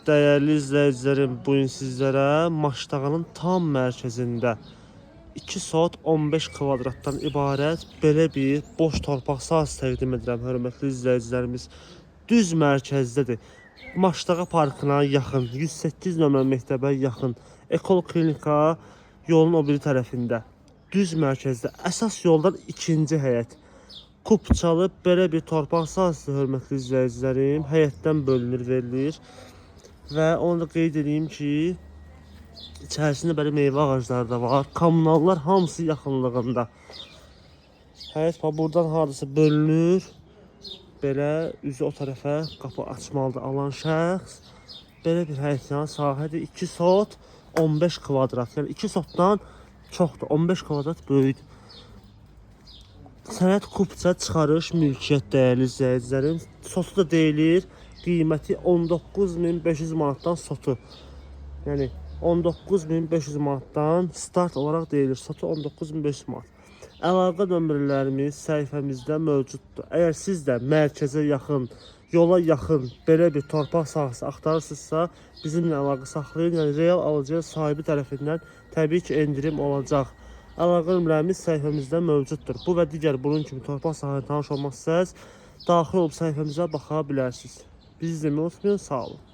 Değerli izləyicilərim, bu gün sizlərə Maştağanın tam mərkəzində 2 sot 15 kvadratdan ibarət belə bir boş torpaq sahəsi təqdim edirəm, hörmətli izləyicilərimiz. Düz mərkəzdədir. Maştağa parkına yaxın, 108 nömrə məktəbə yaxın, Ekol klinika yolun o biri tərəfində. Düz mərkəzdə, əsas yoldan ikinci həyət. Kupçalı belə bir torpaq sahəsi, hörmətli izləyicilərim, həyətdən bölünür, verilir. Və onu da qeyd edeyim ki, içərisində belə meyvə ağacları da var. Kommunallar hamısı yaxınlığında. Həyət buradan hardasa bölünür. Belə üzü o tərəfə qapı açmalıdır alan şəxs. Belə bir həyətyan sahədir. 2 sot 15 kvadrat. Yəni 2 sotdan çoxdur. 15 kvadrat böyükdür. Sənət kupça çıxarış mülkiyyət dəyərli izləyicilərim. Sotu da deyilir. Qiyməti 19.500 manatdan sotu. Yəni 19.500 manatdan start olaraq deyilir. Sotu 19.500 manat. Əlaqə nömrələrimiz səhifəmizdə mövcuddur. Əgər siz də mərkəzə yaxın, yola yaxın belə bir torpaq sahəsi axtarırsınızsa, bizimlə əlaqə saxlayın. Yəni real alıcıya sahibi tərəfindən təbii ki endirim olacaq. Əlaqə nömrələrimiz səhifəmizdə mövcuddur. Bu və digər bunun kimi torpaq sahəsinə tanış olmaq istərsəniz, daxil olub səhifəmizə baxa bilərsiniz. Bizi izləməyi unutmayın. Sağ olun.